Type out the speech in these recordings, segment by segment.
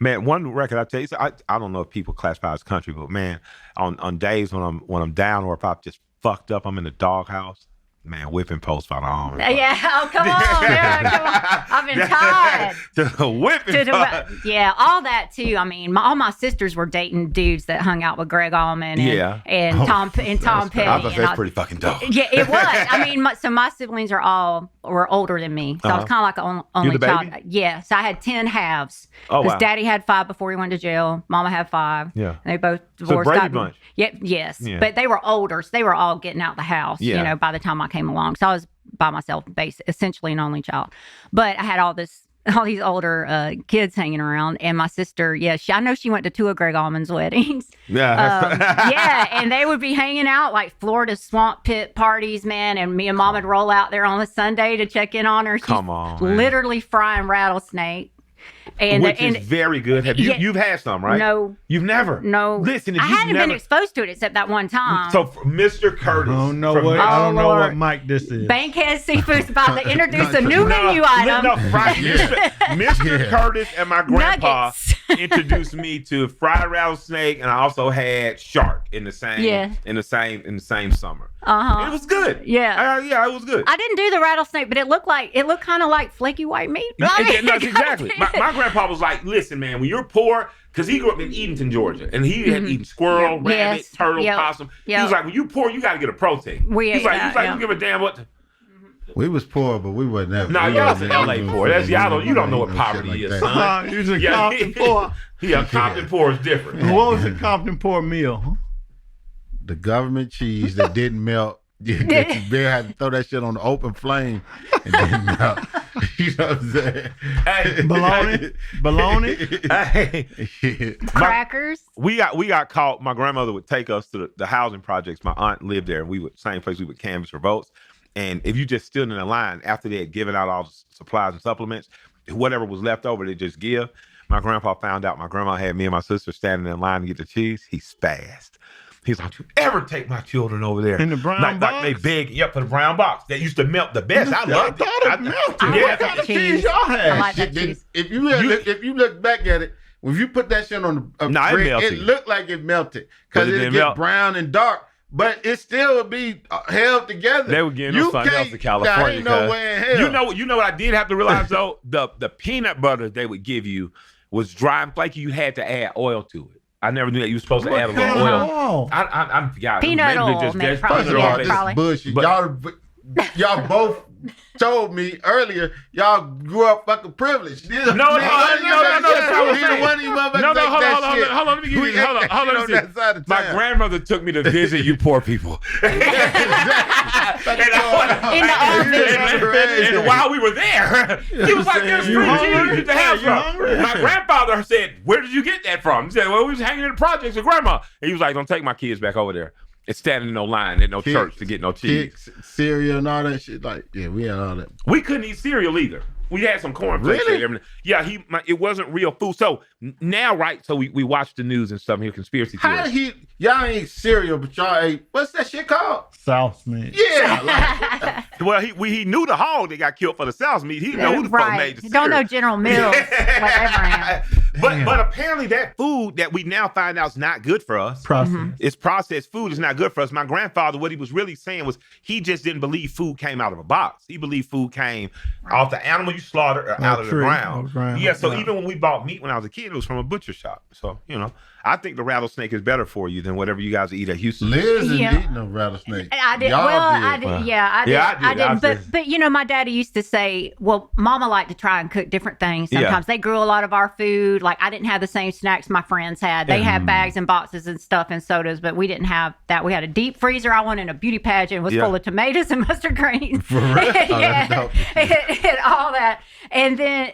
Man, one record I tell you, I don't know if people classify as country, but man, on days when I'm down or if I've just fucked up, I'm in the doghouse. Man, whipping post by the arm. Yeah, oh, come on. Yeah, come on. I've been tired. The whipping yeah, all that too. I mean, all my sisters were dating dudes that hung out with Greg Allman and Tom Petty. I thought that's pretty fucking dope. Yeah, it was. I mean, so my siblings were older than me. So I was kind of like an only child. Yeah, so I had 10 halves. Because Daddy had 5 before he went to jail. Mama had 5. Yeah. And they both divorced. So Brady bunch. Yes. Yeah. But they were older, so they were all getting out the house, by the time I came along. So I was by myself, essentially an only child. But I had all these older kids hanging around, and my sister, I know she went to 2 of Greg Allman's weddings. Yeah. And they would be hanging out like Florida swamp pit parties, man, and me and Mom would roll out there on a Sunday to check in on her. She's literally frying rattlesnake. Which is very good. You've had some, right? No. You've never? No. Listen, I hadn't been exposed to it except that one time. So, Mr. Curtis. I don't know what Mike this is. Bankhead Seafood's about to introduce a new menu item. Mr. Curtis and my grandpa introduced me to fried rattlesnake, and I also had shark in the same summer. It was good. Yeah. It was good. I didn't do the rattlesnake, but it looked kind of like flaky white meat. Exactly. My grandpa was like, listen, man, when you're poor, because he grew up in Edenton, Georgia, and he had eaten squirrel, rabbit, turtle, possum. He was like, when you're poor, you got to get a protein. He's like, you give a damn what. We was poor, but we were never. No, y'all in LA poor. That's you don't know what poverty is, son. He was in Compton poor. Compton poor is different. What was the Compton poor meal? Huh? The government cheese that didn't melt. You barely had to throw that shit on the open flame and didn't melt. You know what I'm saying? Hey, bologna. Hey, crackers. We got caught. My grandmother would take us to the housing projects. My aunt lived there, and we would same place. We would canvass for votes. And if you just stood in the line after they had given out all the supplies and supplements, whatever was left over, they just give. My grandpa found out my grandma had me and my sister standing in line to get the cheese. He spazzed. He's like, "You ever take my children over there?" In the brown box? Like they beg, for the brown box. That used to melt the best. I loved it. I melted. What kind of cheese y'all had? I like that cheese. If you look back at it, when you put that shit on the bread, it looked like it melted. Because it get brown and dark. But it still would be held together. They were getting something else in California. Ain't no way in hell. You know what I did have to realize though? The peanut butter they would give you was dry and flaky. You had to add oil to it. I never knew that you were supposed to add a little oil. I forgot. Peanut oil. Probably. Bullshit. Y'all both told me earlier y'all grew up fucking privileged. No. Hold on. Let me give you. Hold on. My grandmother took me to visit you poor people. And while we were there, he was like, "There's free cheese at the house." My grandfather said, "Where did you get that from?" He said, "Well, we was hanging in the projects with Grandma." And he was like, "Don't take my kids back over there. It's standing in no line at no church to get no cheese." Cereal and all that shit. Like, we had all that. We couldn't eat cereal either. We had some cornflakes. Really? It wasn't real food. So now, right? So we watch the news and stuff. Here, conspiracy theories. Y'all ain't cereal, but y'all ate. What's that shit called? South meat. Yeah. Well, he knew the hog that got killed for the South meat. He didn't know who the fuck made the cereal. Don't know General Mills. But apparently that food that we now find out is not good for us. It's processed food. It's not good for us. My grandfather, what he was really saying was he just didn't believe food came out of a box. He believed food came off the animal you slaughtered or out of the ground. So even when we bought meat when I was a kid, it was from a butcher shop. So, I think the rattlesnake is better for you than whatever you guys eat at Houston. Liz didn't eat no rattlesnake. I did. I did. But my daddy used to say, well, Mama liked to try and cook different things. Sometimes they grew a lot of our food. Like I didn't have the same snacks my friends had. They had bags and boxes and stuff and sodas, but we didn't have that. We had a deep freezer. I went in a beauty pageant. It was full of tomatoes and mustard greens. For real? and all that. And then,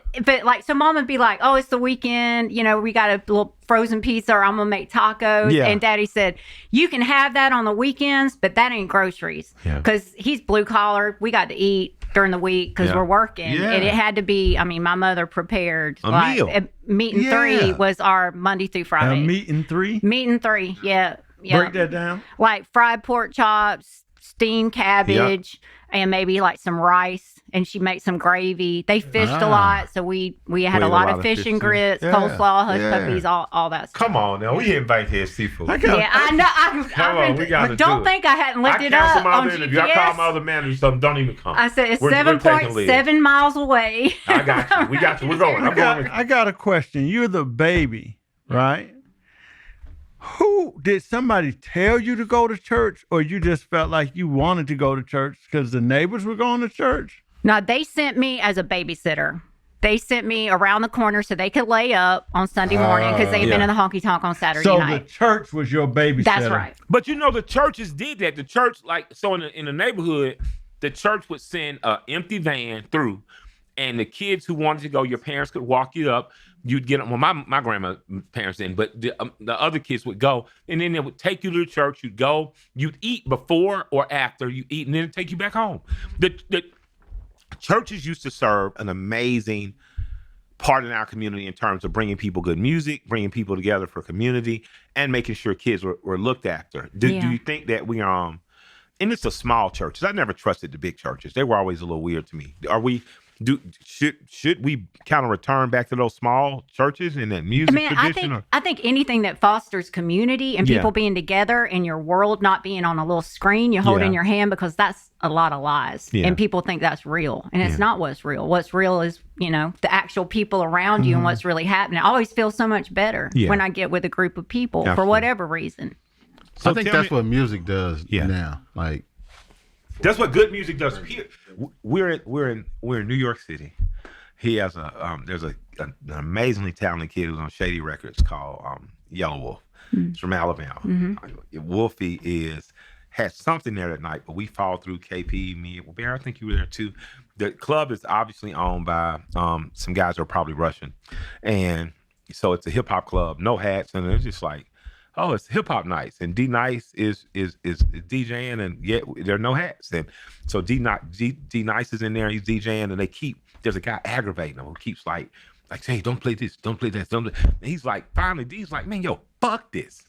so Mom would be like, "Oh, it's the weekend. We got a little frozen pizza, or I'm gonna make tacos." And Daddy said, "You can have that on the weekends, but that ain't groceries." Because he's blue collar. We got to eat during the week because we're working, and it had to be. I mean, my mother prepared a meal. Meat and three was our Monday through Friday. Meat and three. Meat and three. Yeah. Break that down. Like fried pork chops, steamed cabbage and maybe like some rice. And she makes some gravy. They fished a lot, so we had a lot of fish and grits, coleslaw, hush puppies, all that stuff. Come on now, we invite here seafood. I know. Don't think I hadn't looked it up on GPS. I called my other manager, something. Don't even come. I said it's 7.7 miles away. I got you. We got you. We're going. I got a question. You're the baby, right? Who did somebody tell you to go to church, or you just felt like you wanted to go to church because the neighbors were going to church? No, they sent me as a babysitter. They sent me around the corner so they could lay up on Sunday morning because they'd been in the honky tonk on Saturday night. So the church was your babysitter. That's right. But the churches did that. The church, in the neighborhood, the church would send an empty van through, and the kids who wanted to go, your parents could walk you up. You'd get them. Well, my grandma's parents didn't, but the other kids would go, and then they would take you to the church. You'd go. You'd eat before or after you eat, and then it'd take you back home. The churches used to serve an amazing part in our community in terms of bringing people good music, bringing people together for community, and making sure kids were looked after. Do you think that we and it's the small churches. I never trusted the big churches. They were always a little weird to me. Should we kind of return back to those small churches and that music tradition? I think anything that fosters community and people being together and your world not being on a little screen you hold in your hand, because that's a lot of lies. And people think that's real. And it's not what's real. What's real is, the actual people around you and what's really happening. I always feel so much better when I get with a group of people for whatever reason. So I think that's what music does now. Like, that's what good music does. Here, we're in New York City. He has there's an amazingly talented kid who's on Shady Records called Yellow Wolf. It's from Alabama. Wolfie had something there that night, but we followed through KP, me, Bear. I think you were there too. The club is obviously owned by some guys who are probably Russian, and so it's a hip hop club, no hats, and it's just like, oh, it's hip hop nights, and D Nice is DJing, and yet there are no hats, and so D Nice is in there, he's DJing, and there's a guy aggravating him who keeps like, hey, don't play this, don't play that, and he's like, finally, D's like, man, yo, fuck this,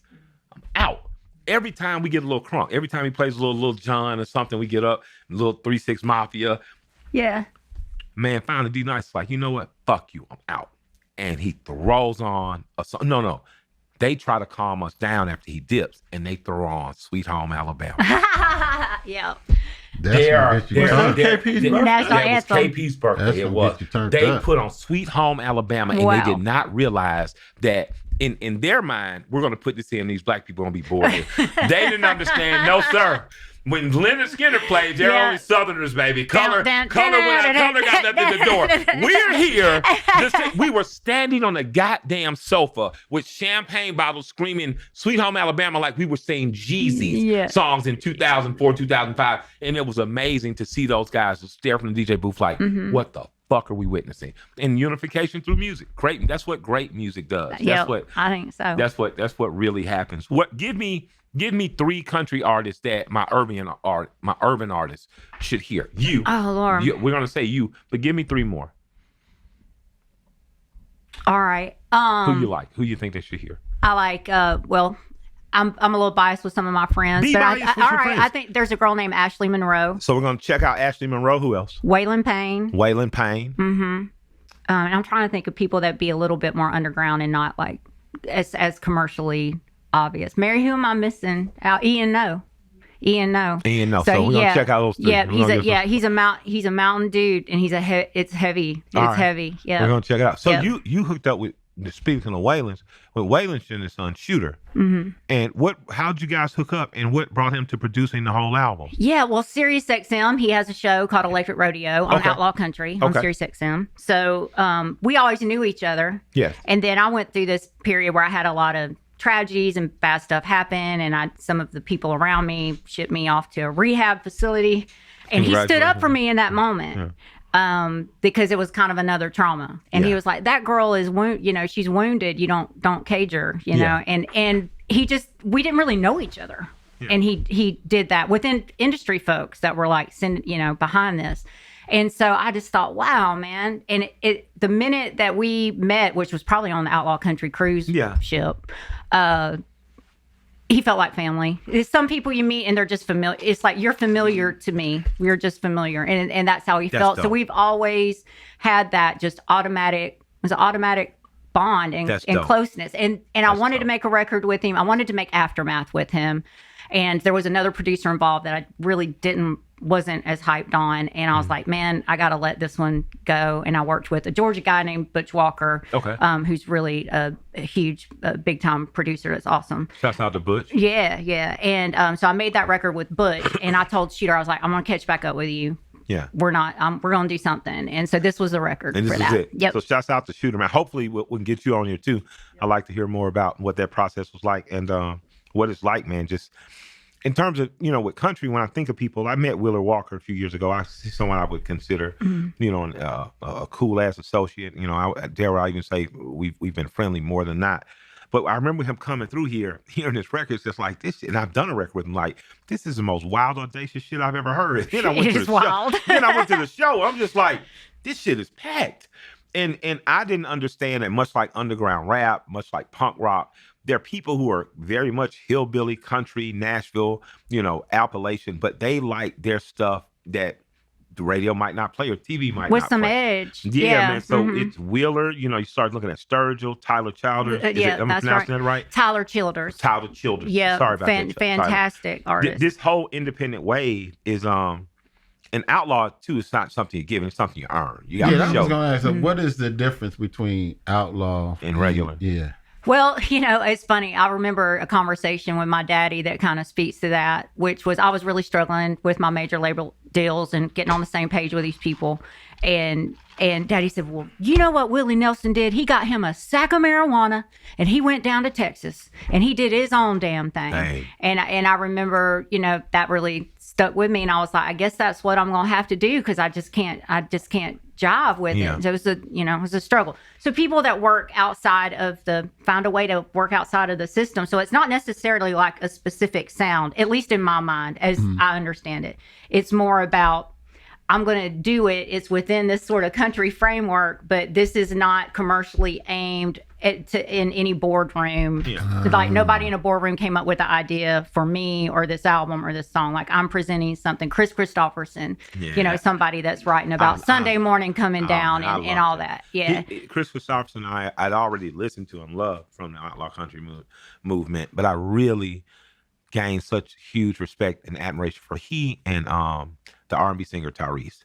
I'm out. Every time we get a little crunk, every time he plays a little John or something, we get up, a little 3-6 Mafia. Yeah. Man, finally, D Nice is like, you know what? Fuck you, I'm out. And he throws on a song. No. They try to calm us down after he dips, and they throw on Sweet Home Alabama. Yeah. That's KP's birthday. KP's birthday. It was. They put on Sweet Home Alabama, and they did not realize that in their mind, we're going to put this in, these black people are going to be bored here. They didn't understand. No, sir. When Leonard Skinner plays, they're only Southerners, baby. Color got nothing at the door. We're here. We were standing on a goddamn sofa with champagne bottles screaming Sweet Home Alabama like we were saying Jeezy's songs in 2004, 2005. And it was amazing to see those guys just stare from the DJ booth like, what the fuck are we witnessing? And unification through music. Great. That's what great music does. That's what I think so. That's what really happens. Give me 3 country artists that my urban artists should hear. You. Oh, Lord. We're gonna say you, but give me 3 more. All right. Who you like? Who you think they should hear? I like. Well, I'm a little biased with some of my friends. I think there's a girl named Ashley Monroe. So we're gonna check out Ashley Monroe. Who else? Waylon Payne. Mm-hmm. And I'm trying to think of people that be a little bit more underground and not like as commercially obvious. Mary, who am I missing? Ian No. So we're gonna check out those 3. Yeah, he's a mountain dude, and it's heavy. It's heavy. Yeah, we're gonna check it out. So you hooked up with, speaking of Waylon's, with Waylon's and his son Shooter. And how'd you guys hook up, and what brought him to producing the whole album? Yeah, well, Sirius XM, he has a show called Electric Rodeo on Outlaw Country on Sirius XM. So we always knew each other. Yes. And then I went through this period where I had a lot of tragedies and bad stuff happen, and some of the people around me shipped me off to a rehab facility, and he stood up for me in that moment. Because it was kind of another trauma, and he was like, that girl is she's wounded, you don't cage her, know. And we didn't really know each other, and he did that within industry folks that were like behind this. And so I just thought, wow, man. And the minute that we met, which was probably on the Outlaw Country cruise ship, He felt like family. It's some people you meet and they're just familiar. It's like, you're familiar to me. We're just familiar. And that's how he felt. dope. So we've always had that just automatic bond and closeness. And I wanted to make a record with him. I wanted to make Aftermath with him. And there was another producer involved that I really wasn't as hyped on. And I was like, man, I got to let this one go. And I worked with a Georgia guy named Butch Walker, who's really a huge, big time producer. That's awesome. Shouts out to Butch. Yeah. And so I made that record with Butch, and I told Shooter, I was like, I'm going to catch back up with you. Yeah. We're going to do something. And so this was the record and this for is that. It. Yep. So shouts out to Shooter, man. Hopefully we can get you on here too. I'd like to hear more about what that process was like and what it's like, man. Just in terms of, with country, when I think of people, I met Wheeler Walker a few years ago. I see someone I would consider, a cool ass associate. Dare I even say we've been friendly more than not. But I remember him coming through here, hearing this record. It's just like this shit. And I've done a record with him. Like, this is the most wild, audacious shit I've ever heard. Then I went to the show. Then I went to the show. I'm just like, this shit is packed. And I didn't understand that, much like underground rap, much like punk rock, there are people who are very much hillbilly, country, Nashville, Appalachian, but they like their stuff that the radio might not play or TV might with not some play. edge. Yeah, man. So it's Wheeler. You start looking at Sturgill, Tyler Childers. Am I pronouncing that right? Tyler Childers. Yeah. Sorry about that. Fantastic artist. This whole independent wave is an outlaw too. It's not something you give; it's something you earn. You got to show. I was going to ask, what is the difference between outlaw and regular? Yeah. Well, it's funny. I remember a conversation with my daddy that kind of speaks to that, which was I was really struggling with my major label deals and getting on the same page with these people. And Daddy said, well, you know what Willie Nelson did? He got him a sack of marijuana and he went down to Texas and he did his own damn thing. Dang. And I remember, that really stuck with me. And I was like, I guess that's what I'm going to have to do because I just can't jive with it. So it was a struggle. So people that found a way to work outside of the system. So it's not necessarily like a specific sound, at least in my mind, as I understand it. It's more about, I'm going to do it. It's within this sort of country framework, but this is not commercially aimed in any boardroom. Yeah. Like nobody in a boardroom came up with the idea for me or this album or this song. Like I'm presenting something. Chris Christopherson, somebody that's writing about Sunday morning coming down and all that. Yeah. Chris Christopherson, I'd already listened to and loved from the outlaw country movement, but I really gained such huge respect and admiration for he and the R&B singer Tyrese.